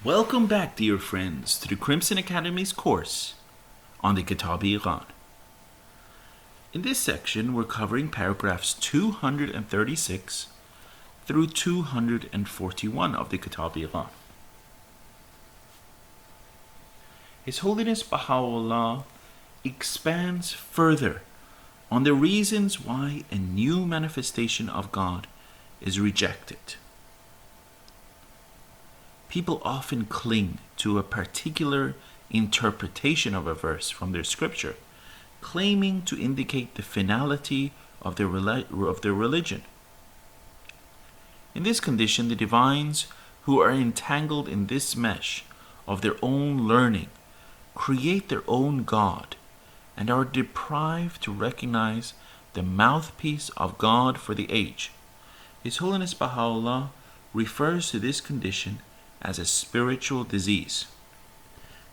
Welcome back, dear friends, to the Crimson Academy's course on the Kitab-i-Iqan. In this section, we're covering paragraphs 236 through 241 of the Kitab-i-Iqan. His Holiness Baha'u'llah expands further on the reasons why a new manifestation of God is rejected. People often cling to a particular interpretation of a verse from their scripture, claiming to indicate the finality of their religion. In this condition, the divines who are entangled in this mesh of their own learning create their own God and are deprived to recognize the mouthpiece of God for the age. His Holiness Baha'u'llah refers to this condition as a spiritual disease.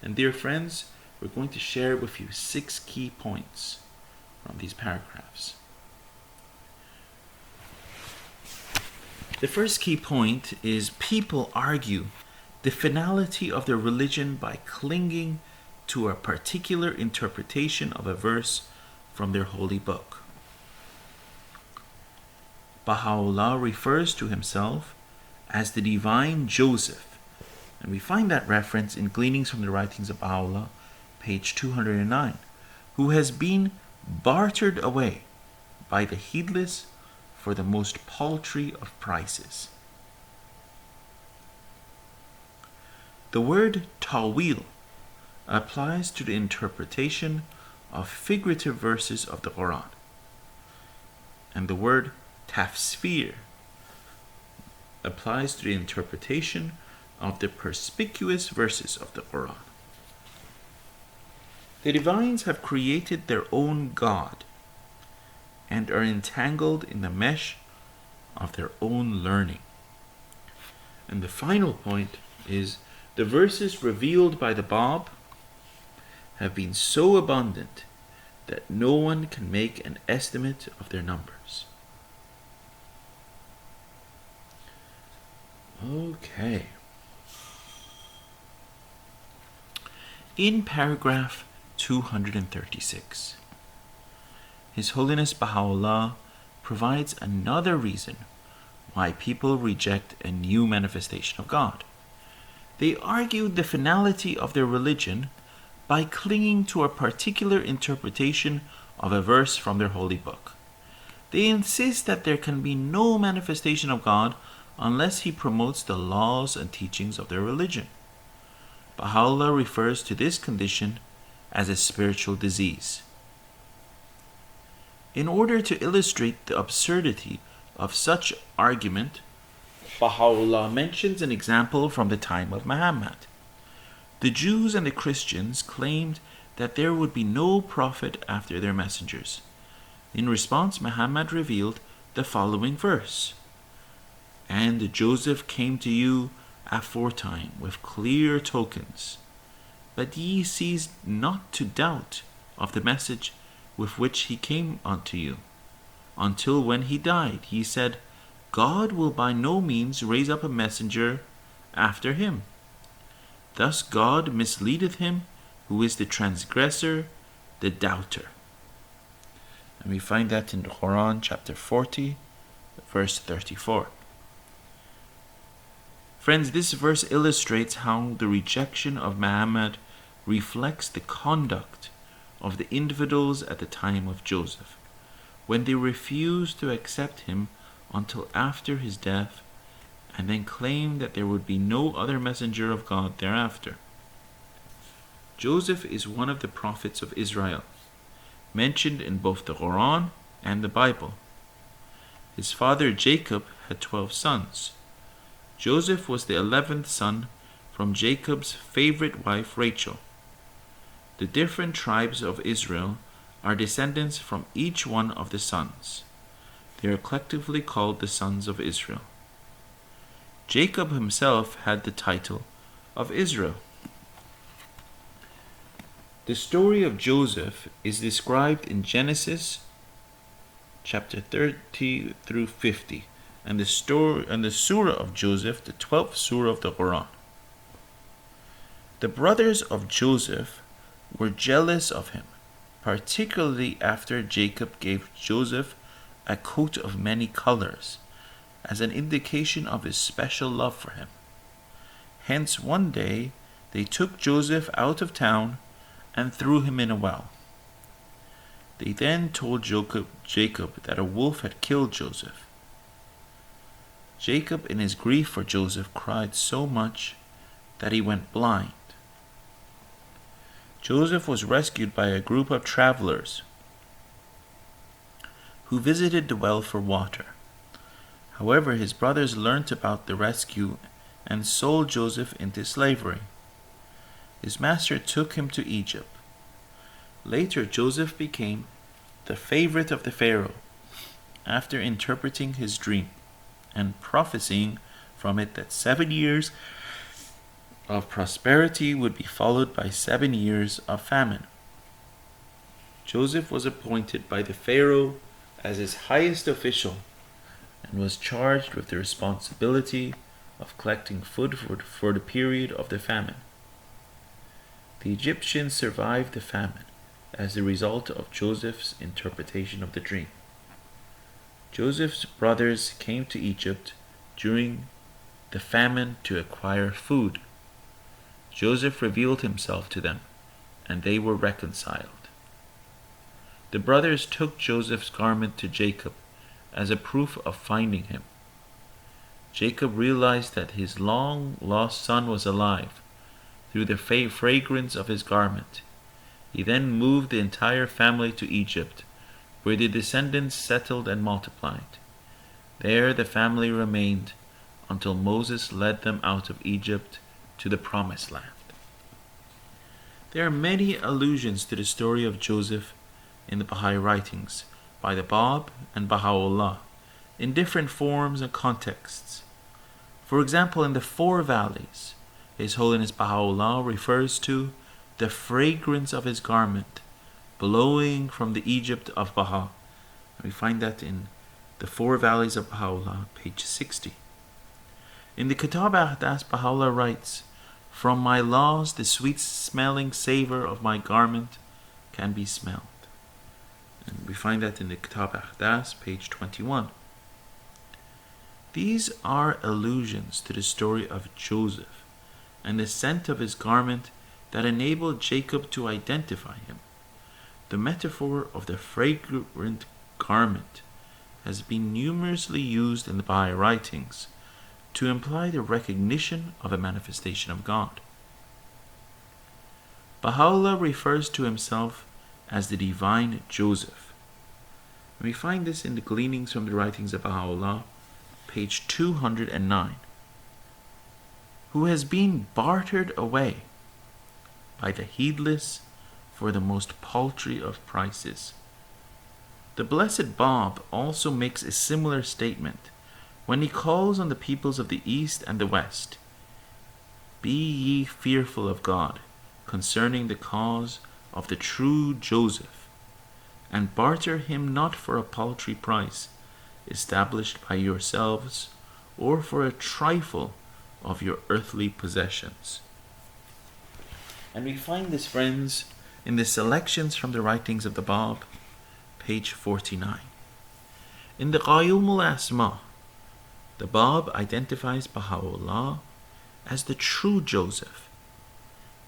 And dear friends, we're going to share with you 6 key points from these paragraphs. The first key point is people argue the finality of their religion by clinging to a particular interpretation of a verse from their holy book. Baha'u'llah refers to himself as the divine Joseph, and we find that reference in Gleanings from the Writings of Baha'u'llah, page 209, who has been bartered away by the heedless for the most paltry of prices. The word ta'wil applies to the interpretation of figurative verses of the Quran, and the word tafsir applies to the interpretation of the perspicuous verses of the Quran. The divines have created their own God and are entangled in the mesh of their own learning. And the final point is the verses revealed by the Bab have been so abundant that no one can make an estimate of their numbers. Okay. In paragraph 236, His Holiness Baha'u'llah provides another reason why people reject a new manifestation of God. They argue the finality of their religion by clinging to a particular interpretation of a verse from their holy book. They insist that there can be no manifestation of God unless he promotes the laws and teachings of their religion. Baha'u'llah refers to this condition as a spiritual disease. In order to illustrate the absurdity of such argument, Baha'u'llah mentions an example from the time of Muhammad. The Jews and the Christians claimed that there would be no prophet after their messengers. In response, Muhammad revealed the following verse: "And Joseph came to you aforetime with clear tokens, but ye ceased not to doubt of the message with which he came unto you, until when he died, he said, God will by no means raise up a messenger after him. Thus God misleadeth him who is the transgressor, the doubter." And we find that in the Quran, chapter 40, verse 34. Friends, this verse illustrates how the rejection of Muhammad reflects the conduct of the infidels at the time of Joseph, when they refused to accept him until after his death, and then claimed that there would be no other messenger of God thereafter. Joseph is one of the prophets of Israel, mentioned in both the Quran and the Bible. His father Jacob had 12 sons. Joseph was the 11th son from Jacob's favorite wife Rachel. The different tribes of Israel are descendants from each one of the sons. They are collectively called the sons of Israel. Jacob himself had the title of Israel. The story of Joseph is described in Genesis chapter 30 through 50, and the surah of Joseph, the 12th surah of the Quran. The brothers of Joseph were jealous of him, particularly after Jacob gave Joseph a coat of many colors, as an indication of his special love for him. Hence one day they took Joseph out of town and threw him in a well. They then told Jacob that a wolf had killed Joseph. Jacob, in his grief for Joseph, cried so much that he went blind. Joseph was rescued by a group of travelers who visited the well for water. However, his brothers learnt about the rescue and sold Joseph into slavery. His master took him to Egypt. Later, Joseph became the favorite of the Pharaoh after interpreting his dream and prophesying from it that 7 years of prosperity would be followed by 7 years of famine. Joseph was appointed by the Pharaoh as his highest official and was charged with the responsibility of collecting food for the period of the famine. The Egyptians survived the famine as a result of Joseph's interpretation of the dream. Joseph's brothers came to Egypt during the famine to acquire food. Joseph revealed himself to them, and they were reconciled. The brothers took Joseph's garment to Jacob as a proof of finding him. Jacob realized that his long-lost son was alive through the fragrance of his garment. He then moved the entire family to Egypt, where the descendants settled and multiplied. There the family remained until Moses led them out of Egypt to the Promised Land. There are many allusions to the story of Joseph in the Baha'i writings by the Bab and Baha'u'llah in different forms and contexts. For example, in the Four Valleys, His Holiness Baha'u'llah refers to the fragrance of his garment blowing from the Egypt of Baha. We find that in the Four Valleys of Baha'u'llah, page 60. In the Kitáb-i-Iqán, Baha'u'llah writes, "From my laws the sweet-smelling savor of my garment can be smelled." And we find that in the Kitáb-i-Iqán, page 21. These are allusions to the story of Joseph and the scent of his garment that enabled Jacob to identify him. The metaphor of the fragrant garment has been numerously used in the Baha'i writings to imply the recognition of a manifestation of God. Baha'u'llah refers to himself as the divine Joseph. And we find this in the Gleanings from the Writings of Baha'u'llah, page 209, who has been bartered away by the heedless for the most paltry of prices. The Blessed Bab also makes a similar statement when he calls on the peoples of the East and the West, "Be ye fearful of God concerning the cause of the true Joseph, and barter him not for a paltry price established by yourselves, or for a trifle of your earthly possessions." And we find this, friends, in the selections from the writings of the Bab, page 49. In the Qayyum al-Asma, the Bab identifies Baha'u'llah as the true Joseph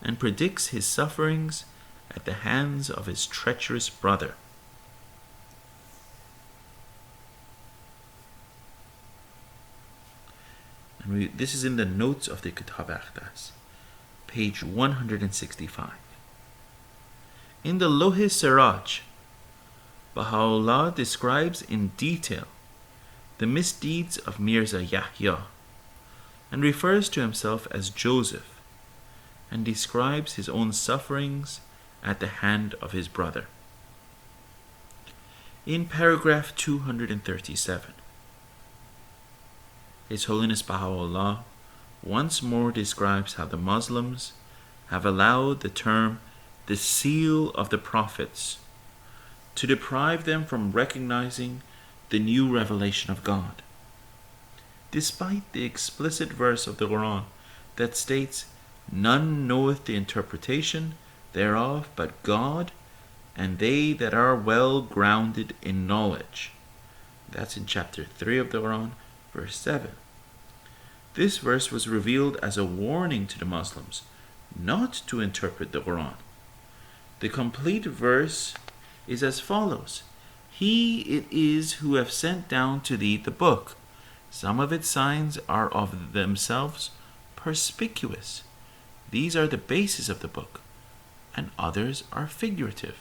and predicts his sufferings at the hands of his treacherous brother. And this is in the notes of the Kitáb-i-Iqán, page 165. In the Loh Siraj, Baha'u'llah describes in detail the misdeeds of Mirza Yahya and refers to himself as Joseph and describes his own sufferings at the hand of his brother. In paragraph 237, His Holiness Baha'u'llah once more describes how the Muslims have allowed the term "the seal of the prophets" to deprive them from recognizing the new revelation of God. Despite the explicit verse of the Quran that states, None knoweth the interpretation thereof but God, and they that are well grounded in knowledge. That's in chapter 3 of the Quran, verse 7. This verse was revealed as a warning to the Muslims not to interpret the Quran. The complete verse is as follows. He it is who have sent down to thee the book. Some of its signs are of themselves perspicuous. These are the basis of the book, and others are figurative.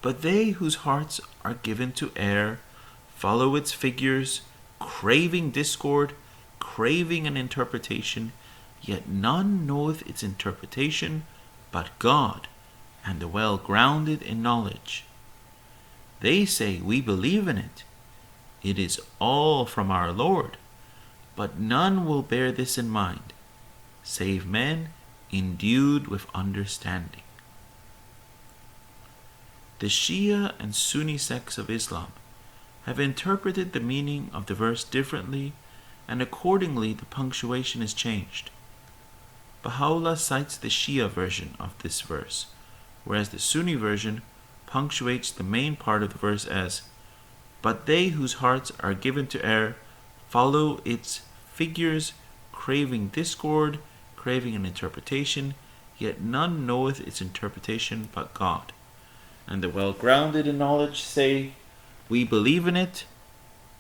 But they whose hearts are given to err follow its figures, craving discord, craving an interpretation, yet none knoweth its interpretation but God, and the well-grounded in knowledge. They say, we believe in it. It is all from our Lord, but none will bear this in mind, save men endued with understanding. The Shia and Sunni sects of Islam have interpreted the meaning of the verse differently, and accordingly the punctuation is changed. Baha'u'llah cites the Shia version of this verse, whereas the Sunni version punctuates the main part of the verse as, but they whose hearts are given to err follow its figures, craving discord, craving an interpretation, yet none knoweth its interpretation but God. And the well-grounded in knowledge say, we believe in it,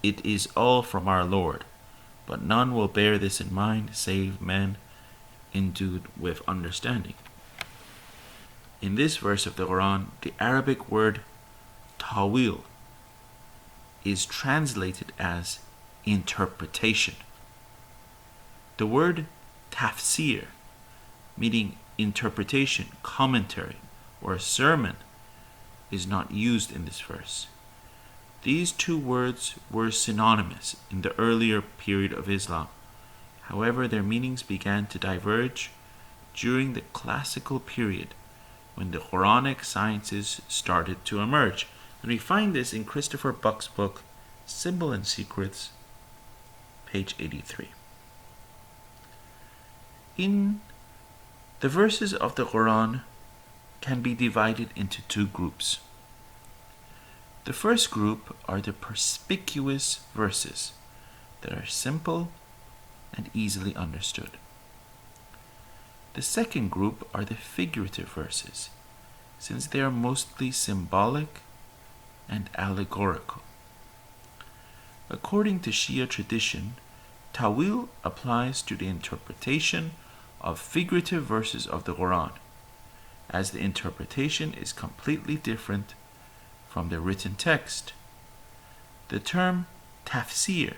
it is all from our Lord, but none will bear this in mind, save men endued with understanding. In this verse of the Quran, the Arabic word ta'wil is translated as interpretation. The word tafsir, meaning interpretation, commentary, or sermon, is not used in this verse. These two words were synonymous in the earlier period of Islam. However, their meanings began to diverge during the classical period when the Quranic sciences started to emerge. And we find this in Christopher Buck's book, Symbol and Secrets, page 83. In the verses of the Quran can be divided into two groups. The first group are the perspicuous verses that are simple and easily understood. The second group are the figurative verses, since they are mostly symbolic and allegorical. According to Shia tradition, Ta'wil applies to the interpretation of figurative verses of the Quran, as the interpretation is completely different from the written text. The term tafsir,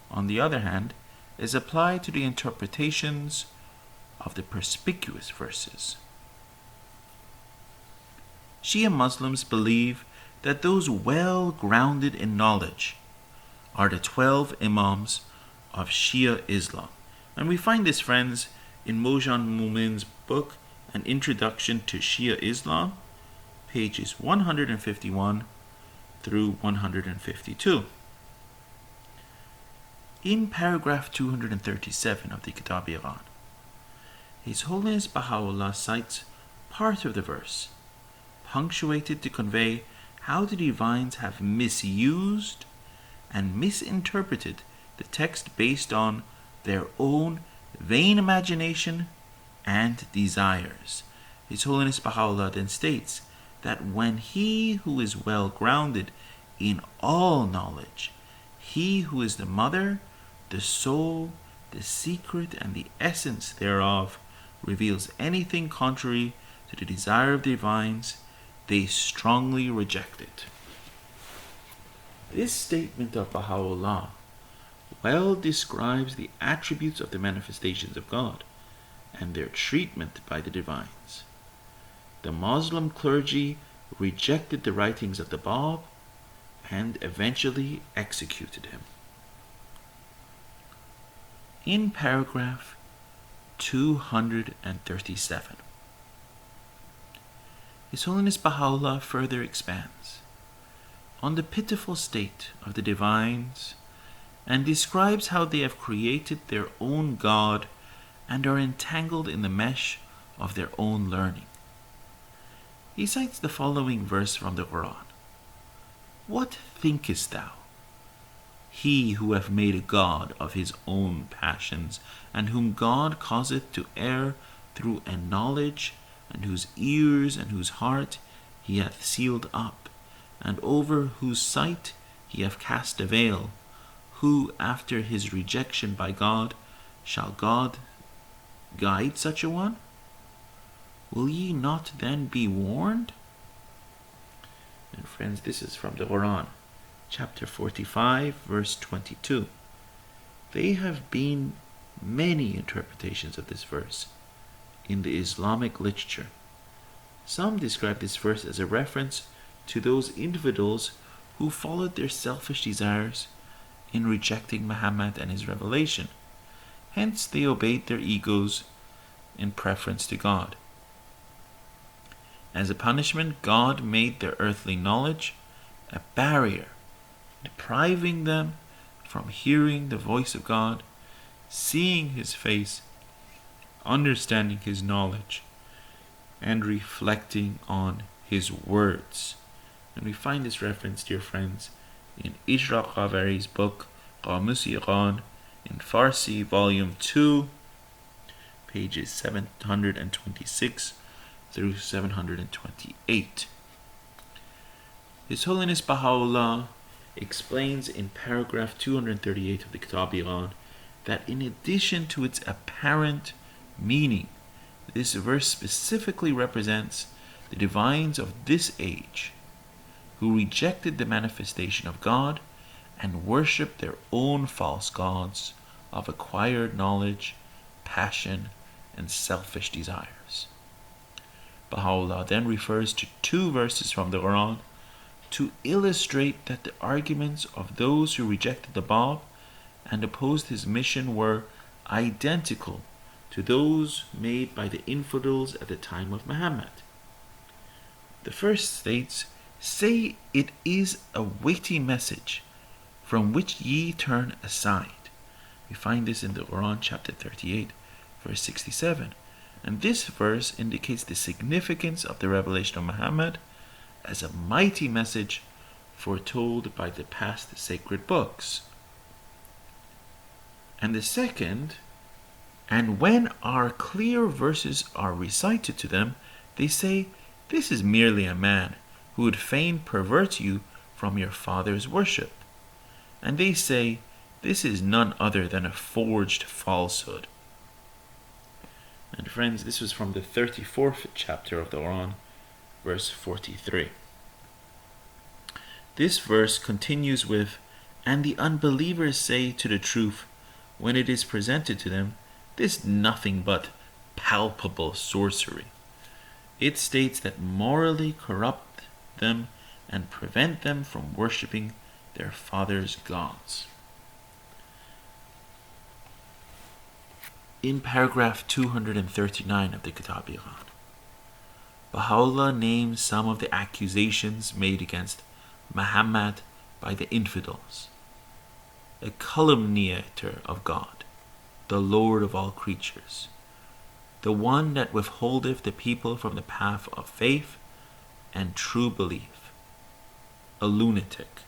on the other hand, is applied to the interpretations of the perspicuous verses. Shia Muslims believe that those well grounded in knowledge are the 12 Imams of Shia Islam. And we find this, friends, in Mojan Mumin's book, An Introduction to Shia Islam, pages 151 through 152. In paragraph 237 of the Kitáb-i-Iqán, His Holiness Baha'u'llah cites part of the verse, punctuated to convey how the divines have misused and misinterpreted the text based on their own vain imagination and desires. His Holiness Baha'u'llah then states that when he who is well grounded in all knowledge, he who is the mother, the soul, the secret, and the essence thereof, reveals anything contrary to the desire of the divines, they strongly reject it. This statement of Baha'u'llah well describes the attributes of the manifestations of God and their treatment by the divines. The Muslim clergy rejected the writings of the Bab and eventually executed him. In paragraph 237, His Holiness Baha'u'llah further expands on the pitiful state of the divines and describes how they have created their own God and are entangled in the mesh of their own learning. He cites the following verse from the Quran. What thinkest thou? He who hath made a god of his own passions, and whom God causeth to err through a knowledge, and whose ears and whose heart he hath sealed up, and over whose sight he hath cast a veil, who after his rejection by God shall God guide such a one? Will ye not then be warned? And friends, this is from the Quran, chapter 45, verse 22. There have been many interpretations of this verse in the Islamic literature. Some describe this verse as a reference to those infidels who followed their selfish desires in rejecting Muhammad and his revelation. Hence, they obeyed their egos in preference to God. As a punishment, God made their earthly knowledge a barrier, depriving them from hearing the voice of God, seeing his face, understanding his knowledge, and reflecting on his words. And we find this reference, dear friends, in Ishraq Qaveri's book, Kitáb-i-Íqán, in Farsi, volume 2, pages 726 through 728. His Holiness Baha'u'llah explains in paragraph 238 of the Kitab-i-Iqan that in addition to its apparent meaning, this verse specifically represents the divines of this age who rejected the manifestation of God and worshipped their own false gods of acquired knowledge, passion, and selfish desires. Baha'u'llah then refers to two verses from the Quran to illustrate that the arguments of those who rejected the Bab and opposed his mission were identical to those made by the infidels at the time of Muhammad. The first states, "Say it is a weighty message from which ye turn aside." We find this in the Quran chapter 38, verse 67. And this verse indicates the significance of the revelation of Muhammad as a mighty message foretold by the past sacred books. And the second, "And when our clear verses are recited to them, they say, this is merely a man who would fain pervert you from your father's worship. And they say, this is none other than a forged falsehood." And friends, this was from the 34th chapter of the Quran, verse 43. This verse continues with, "And the unbelievers say to the truth, when it is presented to them, this nothing but palpable sorcery." It states that morally corrupt them and prevent them from worshipping their fathers' gods. In paragraph 239 of the Kitab-i-Iqan, Baha'u'llah names some of the accusations made against Muhammad by the infidels. A calumniator of God, the Lord of all creatures, the one that withholdeth the people from the path of faith and true belief, a lunatic.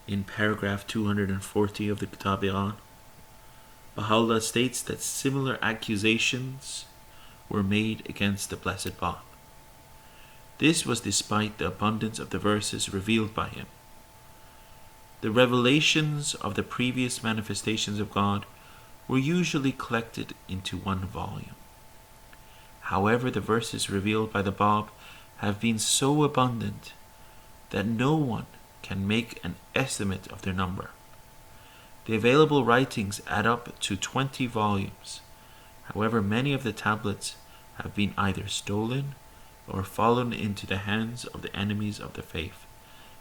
In paragraph 240 of the Kitab-i-Iqan, Baha'u'llah states that similar accusations were made against the Blessed Bab. This was despite the abundance of the verses revealed by him. The revelations of the previous manifestations of God were usually collected into one volume. However, the verses revealed by the Bab have been so abundant that no one can make an estimate of their number. The available writings add up to 20 volumes. However, many of the tablets have been either stolen or fallen into the hands of the enemies of the faith,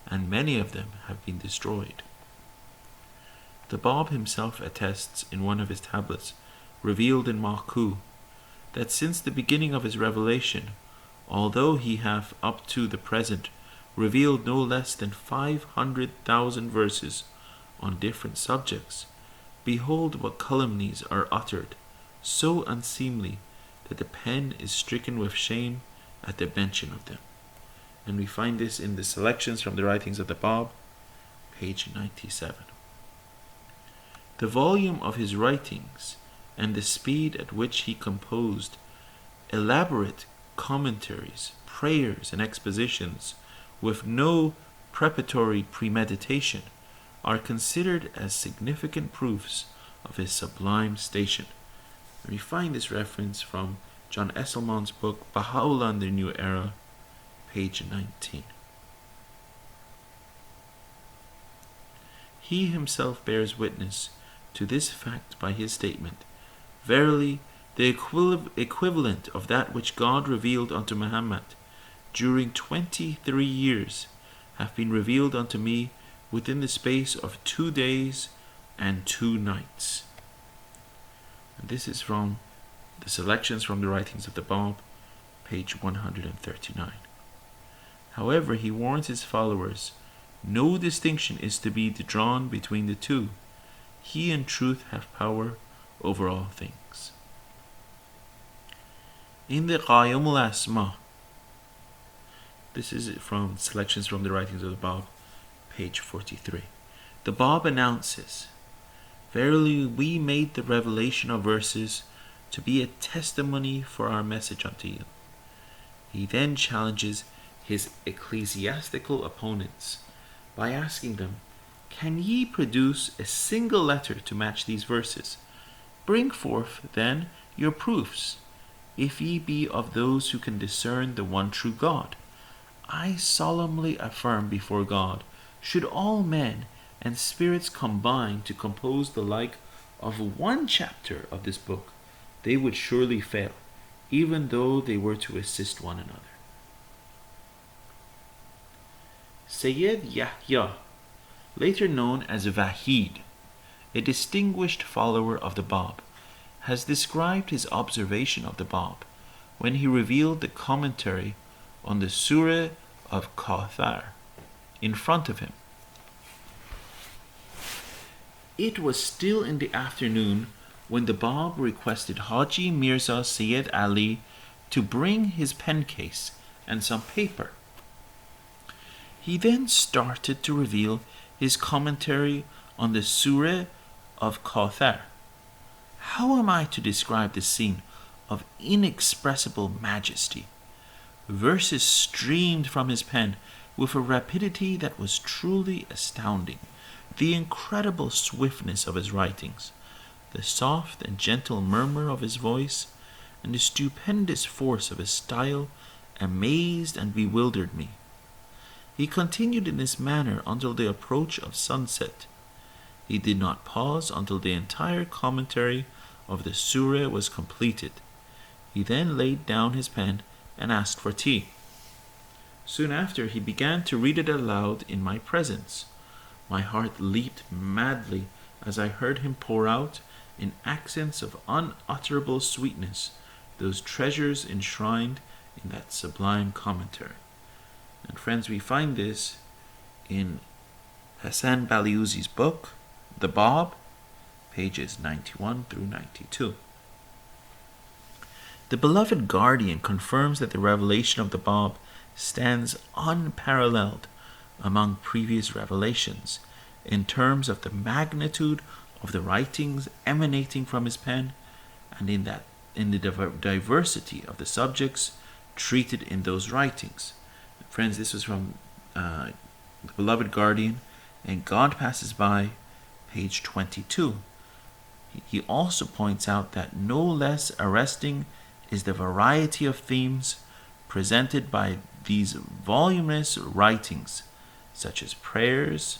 and many of them have been destroyed. The Bab himself attests in one of his tablets, revealed in Maku, that since the beginning of his revelation, although he hath up to the present revealed no less than 500,000 verses on different subjects, Behold what calumnies are uttered, so unseemly that the pen is stricken with shame at the mention of them. And we find this in the selections from the writings of the Bab, page 97. The volume of his writings and the speed at which he composed elaborate commentaries, prayers, and expositions with no preparatory premeditation are considered as significant proofs of his sublime station. And we find this reference from John Esselman's book Baha'u'llah and the New Era, page 19. He himself bears witness to this fact by his statement, "Verily, the equivalent of that which God revealed unto Muhammad during 23 years have been revealed unto me within the space of 2 days and 2 nights." And this is from the selections from the writings of the Bab, page 139. However, he warns his followers, no distinction is to be drawn between the two. He in truth hath power over all things. In the Qayyum al-Asma, this is from selections from the writings of the Bab, page 43. The Bab announces, "Verily we made the revelation of verses to be a testimony for our message unto you." He then challenges his ecclesiastical opponents by asking them, "Can ye produce a single letter to match these verses? Bring forth, then, your proofs, if ye be of those who can discern the one true God. I solemnly affirm before God, should all men and spirits combine to compose the like of one chapter of this book, they would surely fail, even though they were to assist one another." Sayyid Yahya, later known as Wahid, a distinguished follower of the Bab, has described his observation of the Bab when he revealed the commentary on the Surah of Kawthar in front of him. It was still in the afternoon when the Bab requested Haji Mirza Sayyid Ali to bring his pen case and some paper. He then started to reveal his commentary on the Surah of Kawthar. How am I to describe this scene of inexpressible majesty? Verses streamed from his pen with a rapidity that was truly astounding. The incredible swiftness of his writings, the soft and gentle murmur of his voice, and the stupendous force of his style amazed and bewildered me. He continued in this manner until the approach of sunset. He did not pause until the entire commentary of the surah was completed. He then laid down his pen and asked for tea. Soon after, he began to read it aloud in my presence. My heart leaped madly as I heard him pour out, in accents of unutterable sweetness, those treasures enshrined in that sublime commentary. And friends, we find this in Hassan Baliuzi's book, The Bab, pages 91 through 92. The beloved Guardian confirms that the revelation of the Bab stands unparalleled among previous revelations in terms of the magnitude of the writings emanating from his pen, and in the diversity of the subjects treated in those writings. Friends, this was from the beloved Guardian, and God Passes By, page 22. He also points out that no less arresting is the variety of themes presented by these voluminous writings, such as prayers,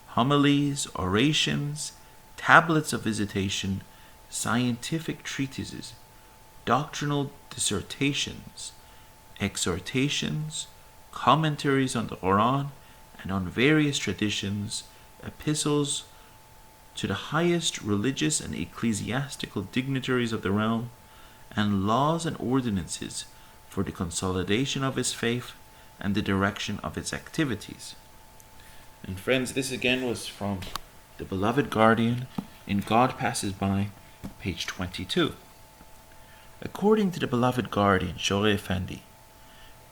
homilies, orations, tablets of visitation, scientific treatises, doctrinal dissertations, exhortations, commentaries on the Quran and on various traditions, epistles to the highest religious and ecclesiastical dignitaries of the realm, and laws and ordinances for the consolidation of his faith and the direction of its activities. And friends, this again was from the beloved Guardian, in God Passes By, page 22. According to the beloved guardian, Shoghi Effendi,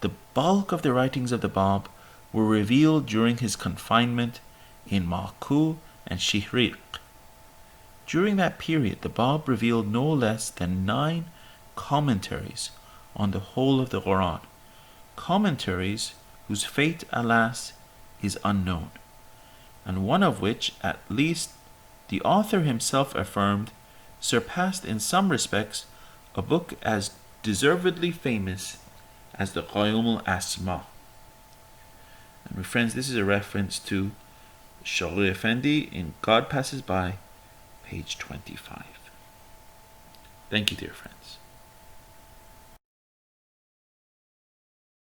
the bulk of the writings of the Bab were revealed during his confinement in Ma'ku and Shihriq. During that period, the Bab revealed no less than 9 commentaries on the whole of the Quran, commentaries whose fate, alas, is unknown, and one of which, at least, the author himself affirmed, surpassed in some respects a book as deservedly famous as the Qayyum al-Asma. And friends, this is a reference to Shoghi Effendi in God Passes By, page 25. Thank you, dear friends.